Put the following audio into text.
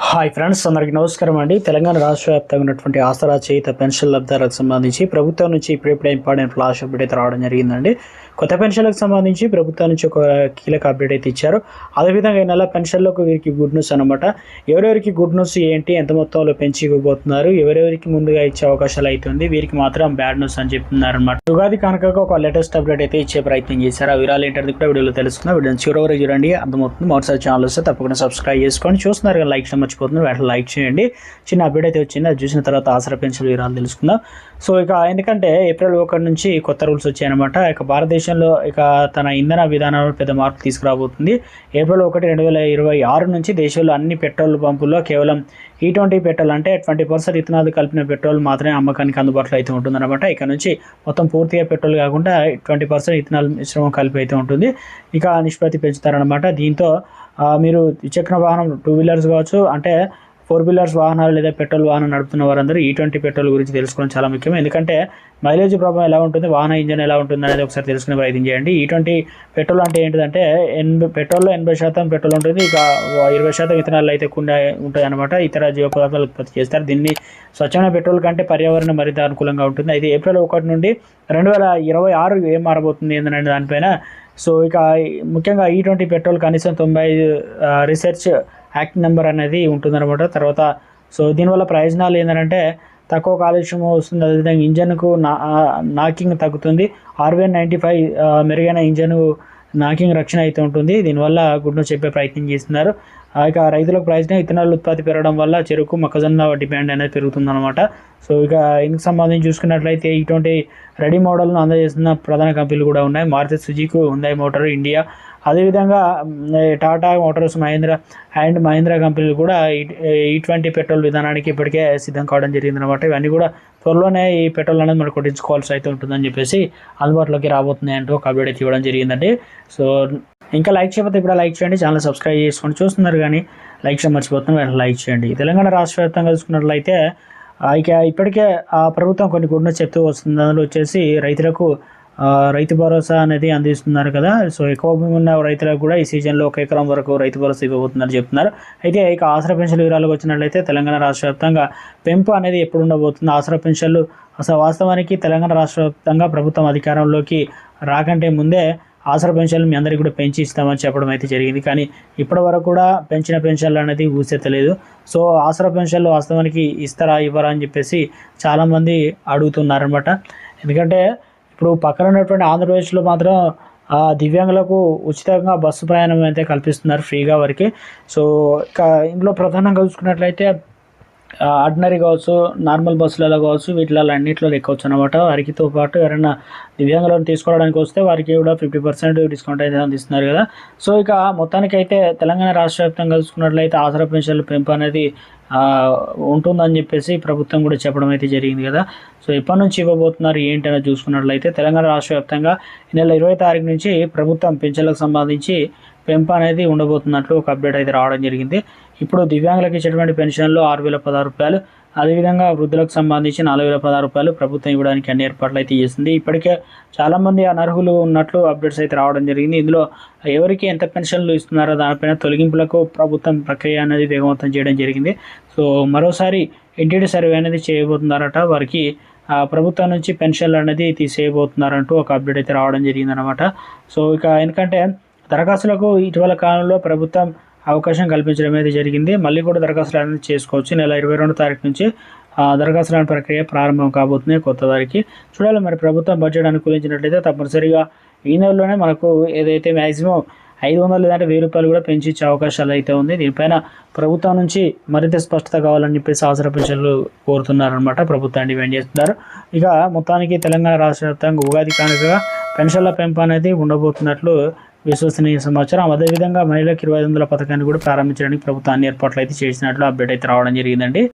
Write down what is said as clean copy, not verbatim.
Hi friends, అందరికీ నమస్కారం అండి. తెలంగాణ రాష్ట్ర వ్యాప్తంగా ఉన్నటువంటి ఆసరా చేయుత పెన్షన్ లబ్ధిదారులకు సంబంధించి ప్రభుత్వం నుంచి ఇప్పుడే ఇంపార్టెంట్ ఫ్లాష్ అప్డేట్ అయితే రావడం జరిగిందండి. కొత్త పెన్షన్లకు సంబంధించి ప్రభుత్వం నుంచి ఒక కీలక అప్డేట్ అయితే ఇచ్చారు. అదేవిధంగా ఈ నెల పెన్షన్లకు వీరికి గుడ్ న్యూస్ అనమాట. ఎవరెవరికి గుడ్ న్యూస్ ఏంటి, ఎంత మొత్తంలో పెంచి ఇవ్వబోతున్నారు, ఎవరెవరికి ముందుగా ఇచ్చే అవకాశాలు అవుతుంది, వీరికి మాత్రం బ్యాడ్ న్యూస్ అని చెప్తున్నారు అనమాట. ఉగాది కనుక ఒక లేటెస్ట్ అప్డేట్ అయితే ఇచ్చే ప్రయత్నం చేశారు. ఆ వివరాలు ఏంటంటే కూడా వీడియోలో తెలుసుకుందాం. వీడియోని చివరి చూడండి, అర్థమవుతుంది. మొదటిసారి ఛానల్ వస్తే తప్పకుండా సబ్స్క్రైబ్ చేసుకోండి. చూస్తున్నారు కదా, లైక్ మర్చిపోతున్నారు, వెంటనే లైక్ చేయండి. చిన్న అప్డేట్ అయితే వచ్చింది, అది చూసిన తర్వాత ఆసరా పెన్షన్ వివరాలు తెలుసుకుందాం. సో ఇక ఎందుకంటే ఏప్రిల్ 1 నుంచి కొత్త రూల్స్ వచ్చాయన్నమాట. ఇక భారతదేశంలో ఇక తన ఇంధన విధానంలో పెద్ద మార్పు తీసుకురాబోతుంది. ఏప్రిల్ 1, 2026 నుంచి దేశంలో అన్ని పెట్రోల్ పంపుల్లో కేవలం E20 పెట్రోల్ అంటే 20% ఇథనాల్ కలిపిన పెట్రోల్ మాత్రమే అమ్మకానికి అందుబాటులో అయితే ఉంటుందన్నమాట. ఇక నుంచి మొత్తం పూర్తిగా పెట్రోల్ కాకుండా 20% ఇథనాల్ మిశ్రమం కలిపి అయితే ఉంటుంది. ఇక నిష్పత్తి పెంచుతారనమాట. దీంతో మీరు ద్విచక్ర వాహనం 2 వీలర్స్ కావచ్చు, అంటే 4 వీలర్స్ వాహనాలు లేదా పెట్రోల్ వాహనం నడుపుతున్న వారందరూ E20 పెట్రోల్ గురించి తెలుసుకోవడం చాలా ముఖ్యం. ఎందుకంటే మైలేజ్ ప్రభావం ఎలా ఉంటుంది, వాహన ఇంజన్ ఎలా ఉంటుంది అనేది ఒకసారి తెలుసుకునే ప్రయత్నం చేయండి. E20 పెట్రోల్ అంటే ఏంటిదంటే పెట్రోల్లో 80% పెట్రోల్ ఉంటుంది. ఇక 20% ఇథనాల్ అయితే ఉంటాయి అనమాట. ఇతర జీవ పదార్థాలు ఉత్పత్తి చేస్తారు. దీన్ని స్వచ్ఛమైన పెట్రోల్ కంటే పర్యావరణం మరింత అనుకూలంగా ఉంటుంది. అయితే ఏప్రిల్ 1 నుండి 2026 ఏం మారబోతుంది ఏంటంటే దానిపైన. సో ఇక ముఖ్యంగా E20 పెట్రోల్ కనీసం 95 రీసెర్చ్ యాక్ట్ నెంబర్ అనేది ఉంటుందన్నమాట. తర్వాత సో దీనివల్ల ప్రయోజనాలు ఏంటంటే తక్కువ కాలుష్యం వస్తుంది. అదేవిధంగా ఇంజన్కు నాకింగ్ తగ్గుతుంది. RVN95 మెరుగైన ఇంజన్ నాకింగ్ రక్షణ అయితే ఉంటుంది. దీనివల్ల గుడ్ను చెప్పే ప్రయత్నం చేస్తున్నారు. ఇక రైతులకు ప్రయోజనం, ఇథనాల్ ఉత్పత్తి పెరగడం వల్ల చెరుకు, మొక్కజొన్న డిమాండ్ అనేది పెరుగుతుందన్నమాట. సో ఇక ఇందుకు సంబంధించి చూసుకున్నట్లయితే ఇటువంటి రెడీ మోడల్ను అందజేస్తున్న ప్రధాన కంపెనీలు కూడా ఉన్నాయి. Maruti Suzuki, Hyundai motor India, అదేవిధంగా టాటా మోటార్స్, మహీంద్రా కంపెనీలు కూడా E20 పెట్రోల్ విధానానికి ఇప్పటికే సిద్ధం కావడం జరిగిందనమాట. ఇవన్నీ కూడా త్వరలోనే ఈ పెట్రోల్ అనేది మనకు కొట్టించుకోవాల్సి అయితే ఉంటుందని చెప్పేసి అందుబాటులోకి రాబోతున్నాయి అంటూ ఒక అప్డేట్ ఇవ్వడం జరిగిందండి. సో ఇంకా లైక్ చేయకపోతే ఇప్పుడు లైక్ చేయండి, ఛానల్ సబ్స్క్రైబ్ చేసుకోండి. చూస్తున్నారు కానీ లైక్ చేయడం మర్చిపోతున్నారు, వెంటనే లైక్ చేయండి. తెలంగాణ రాష్ట్ర వ్యాప్తంగా చూసుకున్నట్లయితే ఇక ఇప్పటికే ప్రభుత్వం కొన్ని గుడ్ న్యూస్ చెప్తూ వస్తుంది. అందులో వచ్చేసి రైతులకు రైతు భరోసా అనేది అందిస్తున్నారు కదా. సో ఎక్కువ భూమి ఉన్న రైతులకు కూడా ఈ సీజన్లో 1 ఎకరం వరకు రైతు భరోసా ఇవ్వబోతుందని చెప్తున్నారు. అయితే ఇక ఆసరా పెన్షన్ వివరాలకు వచ్చినట్లయితే తెలంగాణ రాష్ట్ర వ్యాప్తంగా పెంపు అనేది ఎప్పుడు ఉండబోతుంది, ఆసరా పెన్షన్లు అసలు వాస్తవానికి తెలంగాణ రాష్ట్ర వ్యాప్తంగా ప్రభుత్వం అధికారంలోకి రాకంటే ముందే ఆసరా పెన్షన్లు మీ అందరికీ కూడా పెంచి ఇస్తామని చెప్పడం అయితే జరిగింది. కానీ ఇప్పటి వరకు కూడా పెంచిన పెన్షన్లు అనేది ఊసెత్తలేదు. సో ఆసరా పెన్షన్లు వాస్తవానికి ఇస్తారా ఇవ్వరా అని చెప్పేసి చాలామంది అడుగుతున్నారనమాట. ఎందుకంటే ఇప్పుడు పక్కన ఉన్నటువంటి ఆంధ్రప్రదేశ్లో మాత్రం దివ్యాంగులకు ఉచితంగా బస్సు ప్రయాణం అయితే కల్పిస్తున్నారు ఫ్రీగా వారికి. సో ఇక ఇందులో ప్రధానంగా చూసుకున్నట్లయితే ఆర్డినరీ కావచ్చు, నార్మల్ బస్సులలో కావచ్చు, వీటిలో అన్నింటిలో ఎక్కవచ్చు అనమాట. వారికితో పాటు ఎవరైనా దివ్యాంగులను తీసుకోవడానికి వస్తే వారికి కూడా 50% డిస్కౌంట్ అయితే అందిస్తున్నారు కదా. సో ఇక మొత్తానికి అయితే తెలంగాణ రాష్ట్ర వ్యాప్తంగా చూసుకున్నట్లయితే ఆసరా పెన్షన్ల పెంపు అనేది ఉంటుందని చెప్పేసి ప్రభుత్వం కూడా చెప్పడం అయితే జరిగింది కదా. సో ఎప్పటి నుంచి ఇవ్వబోతున్నారు ఏంటి అనేది చూసుకున్నట్లయితే తెలంగాణ రాష్ట్ర వ్యాప్తంగా ఈ నెల 20 తారీఖు నుంచి ప్రభుత్వం పెన్షన్లకు సంబంధించి పెంపు అనేది ఉండబోతున్నట్లు ఒక అప్డేట్ అయితే రావడం జరిగింది. ఇప్పుడు దివ్యాంగులకు ఇచ్చేటువంటి పెన్షన్లు 6,016 రూపాయలు, అదేవిధంగా వృద్ధులకు సంబంధించి 4,016 రూపాయలు ప్రభుత్వం ఇవ్వడానికి అన్ని ఏర్పాట్లు అయితే చేసింది. ఇప్పటికే చాలామంది అనర్హులు ఉన్నట్లు అప్డేట్స్ అయితే రావడం జరిగింది. ఇందులో ఎవరికి ఎంత పెన్షన్లు ఇస్తున్నారో దానిపైన తొలగింపులకు ప్రభుత్వం ప్రక్రియ అనేది వేగవంతం చేయడం జరిగింది. సో మరోసారి ఇంటింటి సర్వే అనేది చేయబోతున్నారట. వారికి ప్రభుత్వం నుంచి పెన్షన్లు అనేది తీసేయబోతున్నారంటూ ఒక అప్డేట్ అయితే రావడం జరిగిందనమాట. సో ఇక ఎందుకంటే దరఖాస్తులకు ఇటీవల కాలంలో ప్రభుత్వం అవకాశం కల్పించడం అయితే జరిగింది. మళ్ళీ కూడా దరఖాస్తులు అనేది చేసుకోవచ్చు. నెల 22 తారీఖు నుంచి దరఖాస్తుల ప్రక్రియ ప్రారంభం కాబోతుంది కొత్త వారికి. చూడాలి మరి ప్రభుత్వం బడ్జెట్ అనుకూలించినట్లయితే తప్పనిసరిగా ఈ నెలలోనే మనకు ఏదైతే మ్యాక్సిమం 500 లేదంటే 1000 రూపాయలు కూడా పెంచి ఇచ్చే అవకాశాలు అయితే ఉంది. దీనిపైన ప్రభుత్వం నుంచి మరింత స్పష్టత కావాలని చెప్పేసి ఆసరా పెన్షన్లు కోరుతున్నారనమాట. ప్రభుత్వాన్ని డిమాండ్ చేస్తున్నారు. ఇక మొత్తానికి తెలంగాణ రాష్ట్ర వ్యాప్తంగా ఉగాది కానుకగా పెన్షన్ల పెంపు అనేది ఉండబోతున్నట్లు విశ్వసనీయ సమాచారం. అదేవిధంగా మహిళలకు 2500 పథకాన్ని కూడా ప్రారంభించడానికి ప్రభుత్వాన్ని ఏర్పాట్లు అయితే చేసినట్లు అప్డేట్ అయితే రావడం జరిగిందండి.